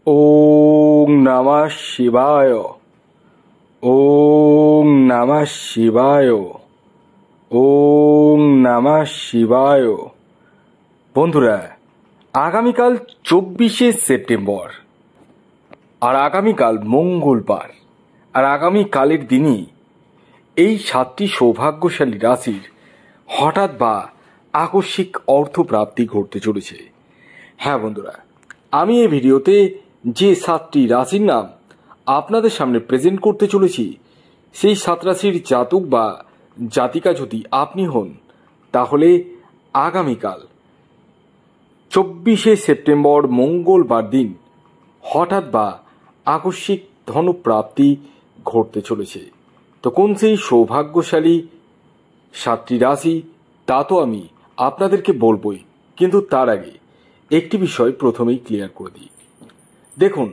ওং নমঃ শিবায়। ওং নমঃ শিবায়। ওং নমঃ শিবায়। বন্ধুরা, আগামীকাল 24শে সেপ্টেম্বর, আর আগামীকাল মঙ্গলবার, আর আগামীকালের দিনই এই 7টি সৌভাগ্যশালী রাশির হঠাৎ বা আকস্মিক অর্থপ্রাপ্তি ঘটতে চলেছে। হ্যাঁ বন্ধুরা, আমি এই ভিডিওতে যে 7টি রাশির নাম আপনাদের সামনে প্রেজেন্ট করতে চলেছি, সেই 7 রাশির জাতক বা জাতিকা যদি আপনি হন, তাহলে আগামীকাল 24শে সেপ্টেম্বর মঙ্গলবার দিন হঠাৎ বা আকস্মিক ধনপ্রাপ্তি ঘটতে চলেছে। তো কোন সেই সৌভাগ্যশালী 7টি রাশি, তা তো আমি আপনাদেরকে বলবই, কিন্তু তার আগে একটি বিষয় প্রথমেই ক্লিয়ার করে দিই। দেখুন,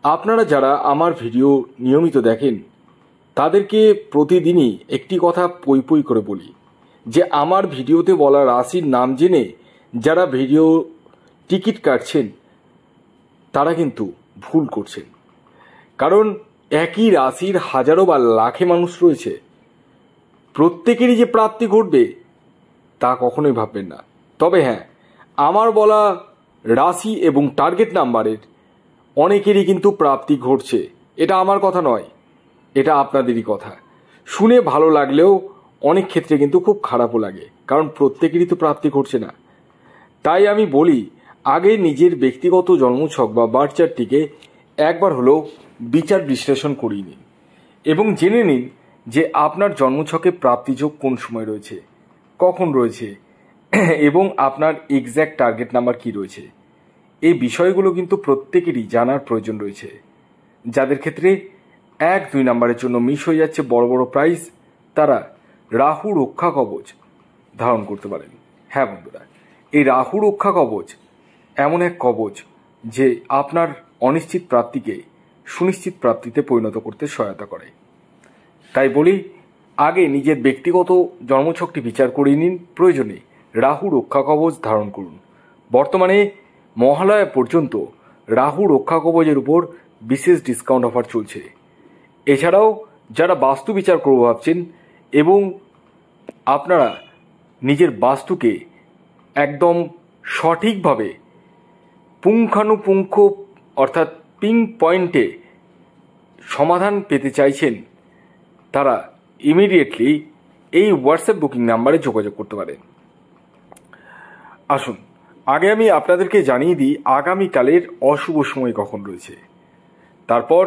আপনারা যারা আমার ভিডিও নিয়মিত দেখেন, তাদেরকে প্রতিদিনই একটি কথা পই পই করে বলি যে আমার ভিডিওতে বলা রাশির নাম জেনে যারা ভিডিও টিকিট কাটছেন, তারা কিন্তু ভুল করছেন। কারণ একই রাশির হাজারো বা লাখে মানুষ রয়েছে, প্রত্যেকেরই যে প্রাপ্তি ঘটবে তা কখনোই ভাববেন না। তবে হ্যাঁ, আমার বলা রাশি এবং টার্গেট নাম্বারের অনেকেরই কিন্তু প্রাপ্তি ঘটছে। এটা আমার কথা নয়, এটা আপনাদেরই কথা। শুনে ভালো লাগলেও অনেক ক্ষেত্রে কিন্তু খুব খারাপও লাগে, কারণ প্রত্যেকেরই তো প্রাপ্তি ঘটছে না। তাই আমি বলি, আগে নিজের ব্যক্তিগত জন্মছক বা বার্থ চার্টটিকে একবার হলেও বিচার বিশ্লেষণ করিয়ে নিন এবং জেনে নিন যে আপনার জন্মছকে প্রাপ্তিযোগ কোন সময় রয়েছে, কখন রয়েছে এবং আপনার এক্স্যাক্ট টার্গেট নাম্বার কি রয়েছে। এই বিষয়গুলো কিন্তু প্রত্যেকেরই জানার প্রয়োজন রয়েছে। যাদের ক্ষেত্রে 1-2 নাম্বারের জন্য মিস হয়ে যাচ্ছে বড় বড় প্রাইজ, তারা রাহু রক্ষা কবচ ধারণ করতে পারেন। হ্যাঁ বন্ধুরা, এই রাহু রক্ষা কবচ এমন এক কবচ যে আপনার অনিশ্চিত প্রাপ্তিকে সুনিশ্চিত প্রাপ্তিতে পরিণত করতে সহায়তা করে। তাই বলি, আগে নিজের ব্যক্তিগত জন্মছকটি বিচার করে নিন, প্রয়োজনে রাহু রক্ষা কবচ ধারণ করুন। বর্তমানে মহালয়া পর্যন্ত রাহু রক্ষা কবচের উপর বিশেষ ডিসকাউন্ট অফার চলছে। এছাড়াও যারা বাস্তু বিচার করব ভাবছেন এবং আপনারা নিজের বাস্তুকে একদম সঠিকভাবে পুঙ্খানুপুঙ্খ অর্থাৎ পিন পয়েন্টে সমাধান পেতে চাইছেন, তারা ইমিডিয়েটলি এই হোয়াটসঅ্যাপ বুকিং নাম্বারে যোগাযোগ করতে পারেন। আসুন, আগে আমি আপনাদেরকে জানিয়ে দিই আগামীকালের অশুভ সময় কখন রয়েছে, তারপর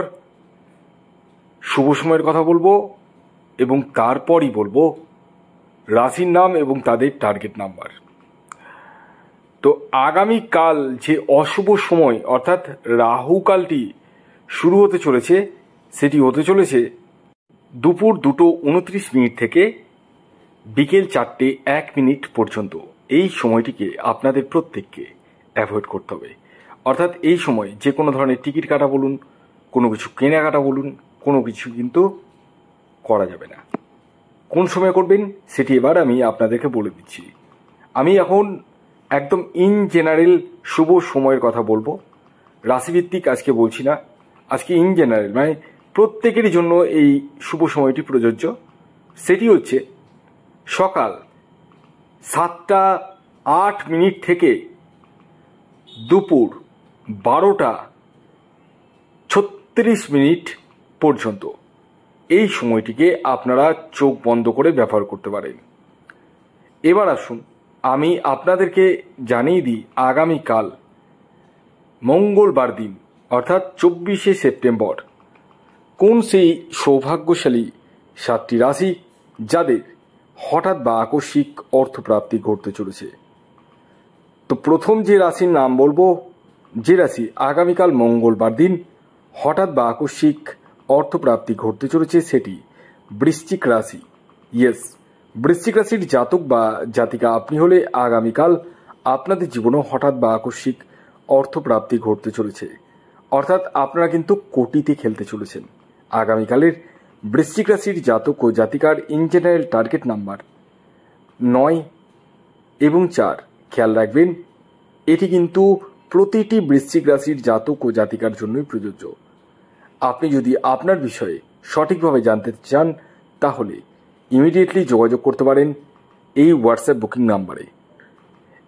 শুভ সময়ের কথা বলবো এবং তারপরই বলবো রাশির নাম এবং তাদের টার্গেট নাম্বার। তো আগামীকাল যে অশুভ সময় অর্থাৎ রাহুকালটি শুরু হতে চলেছে, সেটি হতে চলেছে দুপুর 2:29 থেকে বিকেল 4:01 পর্যন্ত। এই সময়টিকে আপনাদের প্রত্যেককে অ্যাভয়েড করতে হবে। অর্থাৎ এই সময় যে কোনো ধরনের টিকিট কাটা বলুন, কোনো কিছু কেনাকাটা বলুন, কোনো কিছু কিন্তু করা যাবে না। কোন সময় করবেন সেটি এবার আমি আপনাদেরকে বলে দিচ্ছি। আমি এখন একদম ইন জেনারেল শুভ সময়ের কথা বলবো, রাশিভিত্তিক আজকে বলছি না। আজকে ইন জেনারেল মানে প্রত্যেকেরই জন্য এই শুভ সময়টি প্রযোজ্য। সেটি হচ্ছে সকাল 7:08 থেকে দুপুর 12:36 পর্যন্ত। এই সময়টিকে আপনারা চোখ বন্ধ করে ব্যবহার করতে পারেন। এবার আসুন, আমি আপনাদেরকে জানিয়ে দিই আগামীকাল মঙ্গলবার দিন অর্থাৎ 24শে সেপ্টেম্বর কোন সেই সৌভাগ্যশালী 7টি রাশি যাদের হঠাৎ বা আকস্মিক অর্থপ্রাপ্তি ঘটতে চলেছে। তো প্রথম যে রাশির নাম বলবো, যে রাশি আগামীকাল মঙ্গলবার দিন হঠাৎ বা আকস্মিক অর্থপ্রাপ্তি ঘটতে চলেছে, সেটি বৃশ্চিক রাশি। ইয়েস, বৃশ্চিক রাশির জাতক বা জাতিকা আপনি হলে আগামীকাল আপনাদের জীবনেও হঠাৎ বা আকস্মিক অর্থপ্রাপ্তি ঘটতে চলেছে। অর্থাৎ আপনারা কিন্তু কোটিতে খেলতে চলেছেন। আগামীকালের বৃশ্চিক রাশির জাতক ও জাতিকার ইন জেনারেল টার্গেট নাম্বার 9 এবং 4। খেয়াল রাখবেন, এটি কিন্তু প্রতিটি বৃশ্চিক রাশির জাতক ও জাতিকার জন্যই প্রযোজ্য। আপনি যদি আপনার বিষয়ে সঠিকভাবে জানতে চান তাহলে ইমিডিয়েটলি যোগাযোগ করতে পারেন এই হোয়াটসঅ্যাপ বুকিং নাম্বারে।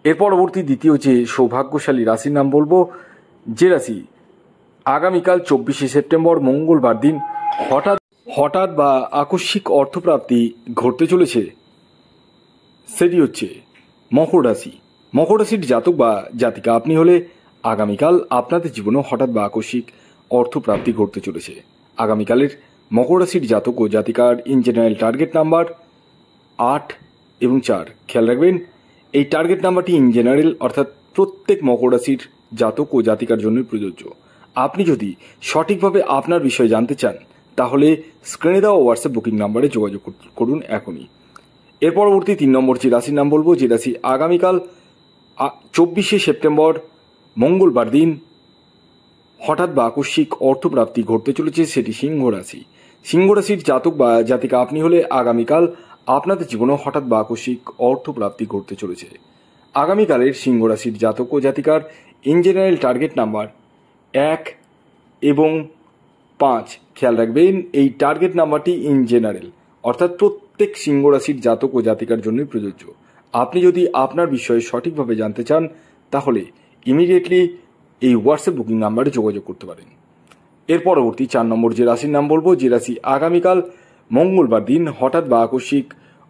এর পরবর্তী দ্বিতীয় যে সৌভাগ্যশালী রাশির নাম বলবো, যে রাশি আগামীকাল 24শে সেপ্টেম্বর মঙ্গলবার দিন হঠাৎ বা আকস্মিক অর্থপ্রাপ্তি ঘটতে চলেছে, সেটি হচ্ছে মকর রাশি। মকর রাশির জাতক বা জাতিকা আপনি হলে আগামীকাল আপনাদের জীবনে হঠাৎ বা আকস্মিক অর্থপ্রাপ্তি ঘটতে চলেছে। আগামীকালের মকর রাশির জাতক ও জাতিকার ইন জেনারেল টার্গেট নাম্বার 8 এবং 4। খেয়াল রাখবেন, এই টার্গেট নাম্বারটি ইন জেনারেল অর্থাৎ প্রত্যেক মকর রাশির জাতক ও জাতিকার জন্যই প্রযোজ্য। আপনি যদি সঠিকভাবে আপনার বিষয়ে জানতে চান তাহলে স্ক্রিনে দেওয়া হোয়াটসঅ্যাপ বুকিং নাম্বারে যোগাযোগ করুন এখনই। এর পরবর্তী 3 নম্বর যে রাশির নাম বলবো, যে রাশি আগামীকাল 24শে সেপ্টেম্বর মঙ্গলবার দিন হঠাৎ বা আকস্মিক অর্থপ্রাপ্তি ঘটতে চলেছে, সেটি সিংহ রাশি। সিংহ রাশির জাতক বা জাতিকা আপনি হলে আগামীকাল আপনাদের জীবনে হঠাৎ বা আকস্মিক অর্থপ্রাপ্তি ঘটতে চলেছে। আগামীকালের সিংহ রাশির জাতক ও জাতিকার ইন জেনারেল টার্গেট নাম্বার 1 এবং 5। খেয়াল রাখবেন, এই টার্গেট নাম্বারটি ইন জেনারেল অর্থাৎ প্রত্যেক সিংহ রাশির জাতক ও জাতিকার জন্যই প্রযোজ্য। আপনি যদি আপনার বিষয়ে সঠিকভাবে জানতে চান তাহলে ইমিডিয়েটলি এই হোয়াটসঅ্যাপ বুকিং নাম্বারে যোগাযোগ করতে পারেন। এর পরবর্তী 4 নম্বর যে রাশির নাম বলবো, যে রাশি আগামীকাল মঙ্গলবার দিন হঠাৎ বা আকস্মিক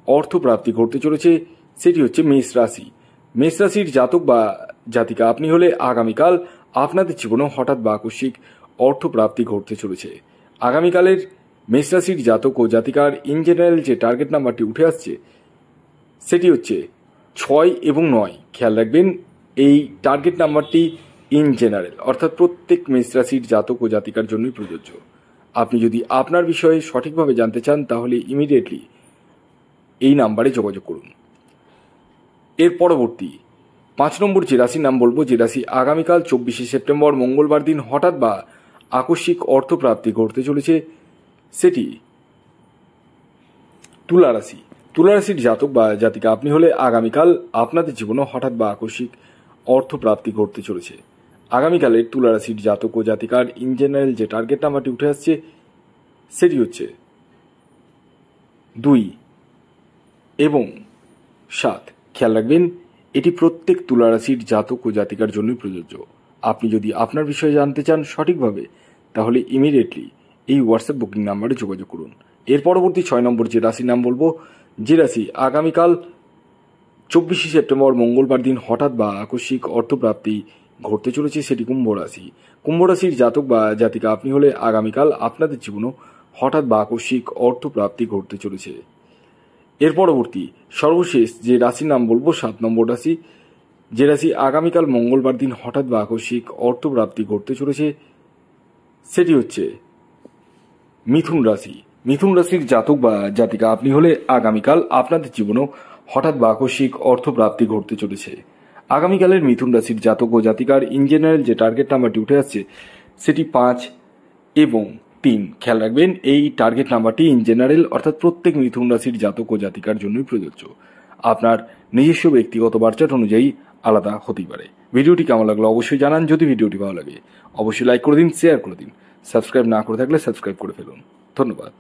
অর্থপ্রাপ্তি ঘটতে চলেছে, সেটি হচ্ছে মেষ রাশি। মেষ রাশির জাতক বা জাতিকা আপনি হলে আগামীকাল আপনাদের জীবনে হঠাৎ বা আকস্মিক অর্থপ্রাপ্তি ঘটতে চলেছে। আগামীকালের মেষ রাশির জাতক ও জাতিকার ইন জেনারেল যে টার্গেট নাম্বারটি উঠে আসছে সেটি হচ্ছে 6 এবং 9। খেয়াল রাখবেন, এই টার্গেট নাম্বারটি ইন জেনারেল অর্থাৎ প্রত্যেক মেষ রাশির জাতক ও জাতিকার জন্যই প্রযোজ্য। আপনি যদি আপনার বিষয়ে সঠিকভাবে জানতে চান তাহলে ইমিডিয়েটলি এই নাম্বারে যোগাযোগ করুন। এর পরবর্তী 5 নম্বর যে রাশির নাম বলবো, যে রাশি আগামীকাল 24শে সেপ্টেম্বর মঙ্গলবার দিন হঠাৎ বা আকস্মিক অর্থপ্রাপ্তি ঘটতে চলেছে, সেটি তুলা রাশি। তুলা রাশির জাতক বা জাতিকা আপনি হলে আগামীকাল আপনাদের জীবনে হঠাৎ বা আকস্মিক অর্থপ্রাপ্তি ঘটতে চলেছে। আগামীকালের তুলা রাশির জাতক ও জাতিকার ইন জেনারেল যে টার্গেট নাম্বারটি উঠে আসছে সেটি হচ্ছে 2 এবং 7। খেয়াল রাখবেন, এটি প্রত্যেক তুলা রাশির জাতক ও জাতিকার জন্যই প্রযোজ্য। আপনি যদি আপনার বিষয়ে জানতে চান সঠিকভাবে তাহলে ইমিডিয়েটলি এই হোয়াটসঅ্যাপ বুকিং নাম্বারে যোগাযোগ করুন। এর পরবর্তী 6 নম্বর যে রাশির নাম বলবো, যে রাশি আগামীকাল 24শে সেপ্টেম্বর মঙ্গলবার দিন হঠাৎ বা আকস্মিক অর্থপ্রাপ্তি ঘটতে চলেছে, সেটি কুম্ভ রাশি। কুম্ভ রাশির জাতক বা জাতিকা আপনি হলে আগামীকাল আপনাদের জীবনে হঠাৎ বা আকস্মিক অর্থপ্রাপ্তি ঘটতে চলেছে। এর পরবর্তী সর্বশেষ যে রাশির নাম বলবো 7 নম্বর রাশি, যে রাশি আগামীকাল মঙ্গলবার দিন হঠাৎ বা আকস্মিক অর্থপ্রাপ্তি ঘটতে চলেছে, সেটি হচ্ছে মিথুন রাশি। মিথুন রাশির জাতক বা জাতিকা আপনি হলে আগামীকাল আপনাদের জীবনেও হঠাৎ বা আকস্মিক অর্থপ্রাপ্তি ঘটতে চলেছে। আগামীকালের মিথুন রাশির জাতক ও জাতিকার ইন জেনারেল যে টার্গেট নাম্বারটি উঠে আসছে সেটি 5 এবং 3। খেয়াল রাখবেন, এই টার্গেট নাম্বারটি ইন জেনারেল অর্থাৎ প্রত্যেক মিথুন রাশির জাতক ও জাতিকার জন্যই প্রযোজ্য। আপনার নিজস্ব ব্যক্তিগত বার্চাট অনুযায়ী আলাদা হতেই পারে। ভিডিওটি কেমন লাগলো অবশ্যই জানান। যদি ভিডিওটি ভালো লাগে অবশ্যই লাইক করে দিন, শেয়ার করে দিন। সাবস্ক্রাইব না করে থাকলে সাবস্ক্রাইব করে ফেলুন। ধন্যবাদ।